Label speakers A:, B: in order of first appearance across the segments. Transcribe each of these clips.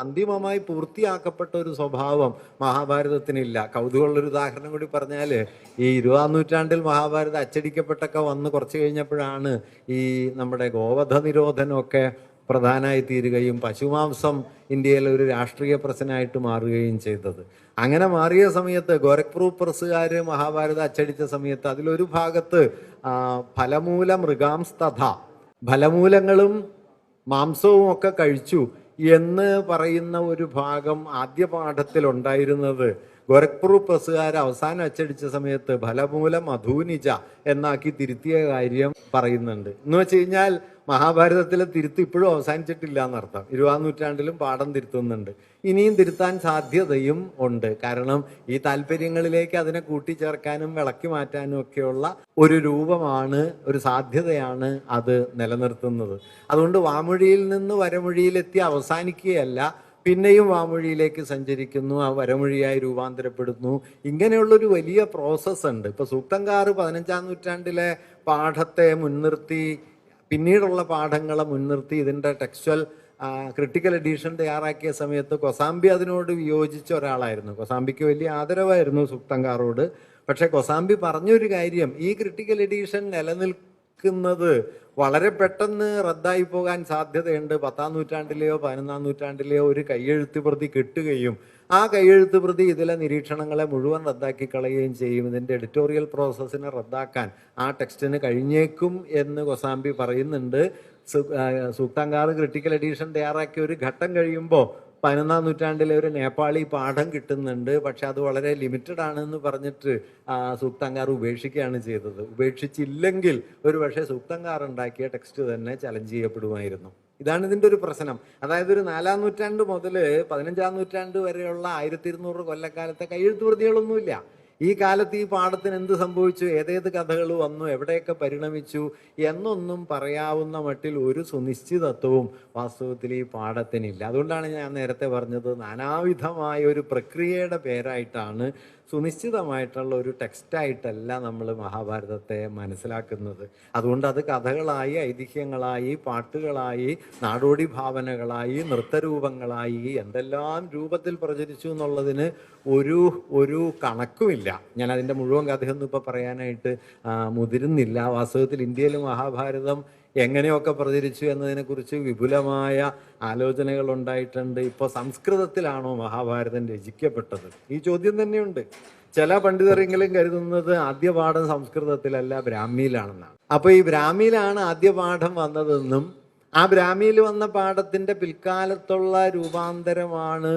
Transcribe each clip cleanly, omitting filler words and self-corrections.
A: അന്തിമമായി പൂർത്തിയാക്കപ്പെട്ട ഒരു സ്വഭാവം മഹാഭാരതത്തിനില്ല. കൗതുകമുള്ളൊരു ഉദാഹരണം കൂടി പറഞ്ഞാൽ, ഈ 20-ാം നൂറ്റാണ്ടിൽ മഹാഭാരതം അച്ചടിക്കപ്പെട്ടൊക്കെ വന്ന് കുറച്ച് കഴിഞ്ഞപ്പോഴാണ് ഈ നമ്മുടെ ഗോവധ നിരോധനമൊക്കെ പ്രധാനമായി തീരുകയും പശുമാംസം ഇന്ത്യയിലെ ഒരു രാഷ്ട്രീയ പ്രശ്നമായിട്ട് മാറുകയും ചെയ്തത്. അങ്ങനെ മാറിയ സമയത്ത് ഗോരഖ്പൂർ പ്രസ്സുകാർ മഹാഭാരതം അച്ചടിച്ച സമയത്ത് അതിലൊരു ഭാഗത്ത് ഫലമൂല മൃഗാംസ്തഥ, ഫലമൂലങ്ങളും മാംസവും ഒക്കെ കഴിച്ചു എന്ന് പറയുന്ന ഒരു ഭാഗം ആദ്യ പാഠത്തിൽ ഉണ്ടായിരുന്നത് ഗോരഖ്പൂർ പ്രസ്സുകാർ അവസാനം അച്ചടിച്ച സമയത്ത് ഫലമൂല മധുനിജ എന്നാക്കി തിരുത്തിയ കാര്യം പറയുന്നുണ്ട്. എന്ന് വെച്ച് കഴിഞ്ഞാൽ മഹാഭാരതത്തിലെ തിരുത്ത് ഇപ്പോഴും അവസാനിച്ചിട്ടില്ല എന്നർത്ഥം. 20-ാം നൂറ്റാണ്ടിലും പാഠം തിരുത്തുന്നുണ്ട്. ഇനിയും തിരുത്താൻ സാധ്യതയും ഉണ്ട്. കാരണം ഈ താല്പര്യങ്ങളിലേക്ക് അതിനെ കൂട്ടിച്ചേർക്കാനും വിളക്കി മാറ്റാനും ഒക്കെയുള്ള ഒരു രൂപമാണ്, ഒരു സാധ്യതയാണ് അത് നിലനിർത്തുന്നത്. അതുകൊണ്ട് വാമൊഴിയിൽ നിന്ന് വരമൊഴിയിലെത്തി അവസാനിക്കുകയല്ല, പിന്നെയും വാമൊഴിയിലേക്ക് സഞ്ചരിക്കുന്നു, ആ വരമൊഴിയായി രൂപാന്തരപ്പെടുന്നു. ഇങ്ങനെയുള്ളൊരു വലിയ പ്രോസസ്സ് ഉണ്ട്. ഇപ്പോൾ സൂക്തങ്കാർ 15-ാം നൂറ്റാണ്ടിലെ പാഠത്തെ മുൻനിർത്തി, പിന്നീടുള്ള പാഠങ്ങളെ മുൻനിർത്തി ഇതിൻ്റെ ടെക്സ്ച്വൽ ക്രിട്ടിക്കൽ എഡീഷൻ തയ്യാറാക്കിയ സമയത്ത് കൊസാംബി അതിനോട് വിയോജിച്ച ഒരാളായിരുന്നു. കൊസാംബിക്ക് വലിയ ആദരവായിരുന്നു സൂക്തങ്കാറോട്. പക്ഷേ കൊസാംബി പറഞ്ഞൊരു കാര്യം, ഈ ക്രിട്ടിക്കൽ എഡീഷൻ നിലനിൽക്കുന്നത് വളരെ പെട്ടെന്ന് റദ്ദായി പോകാൻ സാധ്യതയുണ്ട്. 10-ാം നൂറ്റാണ്ടിലെയോ 11-ാം നൂറ്റാണ്ടിലെയോ ഒരു കയ്യെഴുത്ത് പ്രതി കിട്ടുകയും ആ കയ്യെഴുത്ത് പ്രതി ഇതിലെ നിരീക്ഷണങ്ങളെ മുഴുവൻ റദ്ദാക്കി കളയുകയും ചെയ്യും. ഇതിൻ്റെ എഡിറ്റോറിയൽ പ്രോസസ്സിനെ റദ്ദാക്കാൻ ആ ടെക്സ്റ്റിന് കഴിഞ്ഞേക്കും എന്ന് കൊസാംബി പറയുന്നുണ്ട്. സൂക്തങ്കാർ ക്രിട്ടിക്കൽ എഡീഷൻ തയ്യാറാക്കിയ ഒരു ഘട്ടം കഴിയുമ്പോൾ 11-ാം നൂറ്റാണ്ടിലെ ഒരു നേപ്പാളി പാഠം കിട്ടുന്നുണ്ട്. പക്ഷെ അത് വളരെ ലിമിറ്റഡ് ആണെന്ന് പറഞ്ഞിട്ട് സൂക്തങ്കാർ ഉപേക്ഷിക്കുകയാണ് ചെയ്തത്. ഉപേക്ഷിച്ചില്ലെങ്കിൽ ഒരു പക്ഷേ സൂക്തങ്കാർ ഉണ്ടാക്കിയ ടെക്സ്റ്റ് തന്നെ ചലഞ്ച് ചെയ്യപ്പെടുമായിരുന്നു. ഇതാണ് ഇതിൻ്റെ ഒരു പ്രശ്നം. അതായത് ഒരു 4-ാം നൂറ്റാണ്ട് മുതൽ 15-ാം നൂറ്റാണ്ട് വരെയുള്ള 1200 കൊല്ലക്കാലത്തെ കയ്യെഴുത്ത് പ്രതികളൊന്നുമില്ല. ഈ കാലത്ത് ഈ പാഠത്തിന് എന്ത് സംഭവിച്ചു, ഏതേത് കഥകൾ വന്നു, എവിടെയൊക്കെ പരിണമിച്ചു എന്നൊന്നും പറയാവുന്ന മട്ടിൽ ഒരു സുനിശ്ചിതത്വവും വാസ്തവത്തിൽ ഈ പാഠത്തിനില്ല. അതുകൊണ്ടാണ് ഞാൻ നേരത്തെ പറഞ്ഞത്, നാനാവിധമായ ഒരു പ്രക്രിയയുടെ പേരായിട്ടാണ്, സുനിശ്ചിതമായിട്ടുള്ള ഒരു ടെക്സ്റ്റായിട്ടല്ല നമ്മൾ മഹാഭാരതത്തെ മനസ്സിലാക്കുന്നത്. അതുകൊണ്ട് അത് കഥകളായി, ഐതിഹ്യങ്ങളായി, പാട്ടുകളായി, നാടോടി ഭാവനകളായി, നൃത്തരൂപങ്ങളായി എന്തെല്ലാം രൂപത്തിൽ പ്രചരിച്ചു എന്നുള്ളതിന് ഒരു കണക്കുമില്ല. ഞാൻ അതിൻ്റെ മുഴുവൻ കഥയൊന്നും ഇപ്പോൾ പറയാനായിട്ട് മുതിരുന്നില്ല. വാസ്തവത്തിൽ ഇന്ത്യയിൽ മഹാഭാരതം എങ്ങനെയൊക്കെ പ്രചരിച്ചു എന്നതിനെക്കുറിച്ച് വിപുലമായ ആലോചനകൾ ഉണ്ടായിട്ടുണ്ട്. ഇപ്പോൾ സംസ്കൃതത്തിലാണോ മഹാഭാരതം രചിക്കപ്പെട്ടത്? ഈ ചോദ്യം തന്നെയുണ്ട്. ചില പണ്ഡിതരെങ്കിലും കരുതുന്നത് ആദ്യ പാഠം സംസ്കൃതത്തിലല്ല, ബ്രാഹ്മിയിലാണെന്നാണ്. അപ്പോൾ ഈ ബ്രാഹ്മിയിലാണ് ആദ്യ പാഠം വന്നതെന്നും ആ ബ്രാഹ്മിയിൽ വന്ന പാഠത്തിൻ്റെ പിൽക്കാലത്തുള്ള രൂപാന്തരമാണ്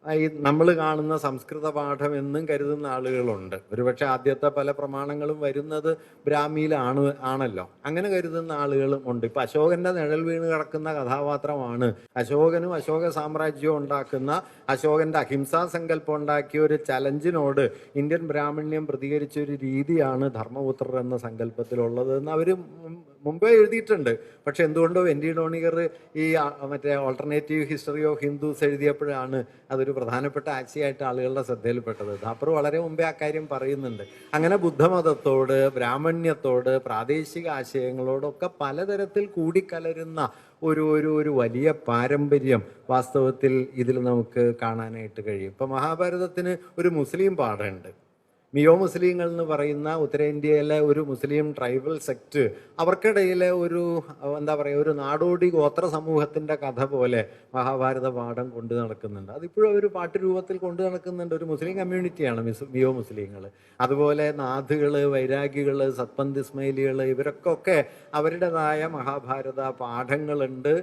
A: ഈ നമ്മൾ കാണുന്ന സംസ്കൃത പാഠം എന്നും കരുതുന്ന ആളുകളുണ്ട്. ഒരുപക്ഷെ ആദ്യത്തെ പല പ്രമാണങ്ങളും വരുന്നത് ബ്രാഹ്മിയിലാണല്ലോ, അങ്ങനെ കരുതുന്ന ആളുകളും ഉണ്ട്. ഇപ്പം അശോകന്റെ നിഴൽ വീണ് കിടക്കുന്ന കഥാപാത്രമാണ്. അശോകനും അശോക സാമ്രാജ്യവും ഉണ്ടാക്കുന്ന, അശോകന്റെ അഹിംസാ സങ്കല്പം ഉണ്ടാക്കിയ ഒരു ചലഞ്ചിനോട് ഇന്ത്യൻ ബ്രാഹ്മണ്യം പ്രതികരിച്ച ഒരു രീതിയാണ് ധർമ്മപുത്രർ എന്ന സങ്കല്പത്തിലുള്ളത് എന്ന് അവർ മുമ്പേ എഴുതിയിട്ടുണ്ട്. പക്ഷെ എന്തുകൊണ്ടോ എൻ.ടി. ഡോണിഗർ ഈ മറ്റേ ഓൾട്ടർനേറ്റീവ് ഹിസ്റ്ററി ഓഫ് ഹിന്ദുസ് എഴുതിയപ്പോഴാണ് അതൊരു പ്രധാനപ്പെട്ട ആശയമായിട്ട് ആളുകളുടെ ശ്രദ്ധയിൽപ്പെട്ടത്. ധാപ്പർ വളരെ മുമ്പേ ആ കാര്യം പറയുന്നുണ്ട്. അങ്ങനെ ബുദ്ധമതത്തോട്, ബ്രാഹ്മണ്യത്തോട്, പ്രാദേശിക ആശയങ്ങളോടൊക്കെ പലതരത്തിൽ കൂടിക്കലരുന്ന ഒരു വലിയ പാരമ്പര്യം വാസ്തവത്തിൽ ഇതിൽ നമുക്ക് കാണാനായിട്ട് കഴിയും. ഇപ്പം മഹാഭാരതത്തിന് ഒരു മുസ്ലിം പാഠമുണ്ട്. മിയോ മുസ്ലിങ്ങൾ എന്ന് പറയുന്ന ഉത്തരേന്ത്യയിലെ ഒരു മുസ്ലിം ട്രൈബൽ സെക്റ്റ്, അവർക്കിടയിലെ ഒരു നാടോടി ഗോത്ര സമൂഹത്തിൻ്റെ കഥ പോലെ മഹാഭാരത പാഠം കൊണ്ടു നടക്കുന്നുണ്ട്. അതിപ്പോഴും ഒരു പാട്ട് രൂപത്തിൽ കൊണ്ടു നടക്കുന്നുണ്ട്. ഒരു മുസ്ലിം കമ്മ്യൂണിറ്റിയാണ് മിയോ മുസ്ലിങ്ങൾ. അതുപോലെ നാഥുകൾ, വൈരാഗികൾ, സത്പന്ത് ഇസ്മൈലികൾ, ഇവരൊക്കെ അവരുടേതായ മഹാഭാരത പാഠങ്ങളുണ്ട്.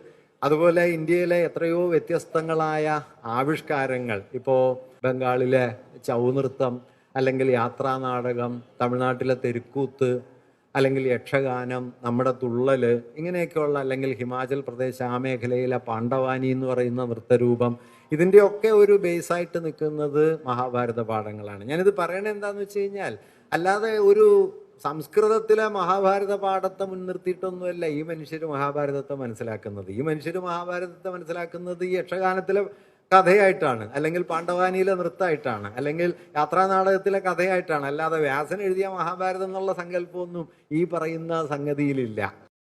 A: അതുപോലെ ഇന്ത്യയിലെ എത്രയോ വ്യത്യസ്തങ്ങളായ ആവിഷ്കാരങ്ങൾ, ഇപ്പോൾ ബംഗാളിലെ ചൗനൃത്തം, അല്ലെങ്കിൽ യാത്രാനാടകം, തമിഴ്നാട്ടിലെ തെരുക്കൂത്ത്, അല്ലെങ്കിൽ യക്ഷഗാനം, നമ്മുടെ തുള്ളൽ, ഇങ്ങനെയൊക്കെയുള്ള, അല്ലെങ്കിൽ ഹിമാചൽ പ്രദേശ് ആ മേഖലയിലെ പാണ്ഡവാനി എന്ന് പറയുന്ന നൃത്തരൂപം, ഇതിൻ്റെയൊക്കെ ഒരു ബേസായിട്ട് നിൽക്കുന്നത് മഹാഭാരത പാഠങ്ങളാണ്. ഞാനിത് പറയണത് എന്താണെന്ന് വെച്ച് കഴിഞ്ഞാൽ, അല്ലാതെ ഒരു സംസ്കൃതത്തിലെ മഹാഭാരത പാഠത്തെ മുൻനിർത്തിയിട്ടൊന്നുമല്ല ഈ മനുഷ്യർ മഹാഭാരതത്തെ മനസ്സിലാക്കുന്നത്. ഈ മനുഷ്യർ മഹാഭാരതത്തെ മനസ്സിലാക്കുന്നത് ഈ യക്ഷഗാനത്തിലെ കഥയായിട്ടാണ്, അല്ലെങ്കിൽ പാണ്ഡവാനിയിലെ നൃത്തമായിട്ടാണ്, അല്ലെങ്കിൽ യാത്രാനാടകത്തിലെ കഥയായിട്ടാണ്. അല്ലാതെ വ്യാസൻ എഴുതിയ മഹാഭാരതം എന്നുള്ള സങ്കല്പമൊന്നും ഈ പറയുന്ന സംഗതിയിലില്ല.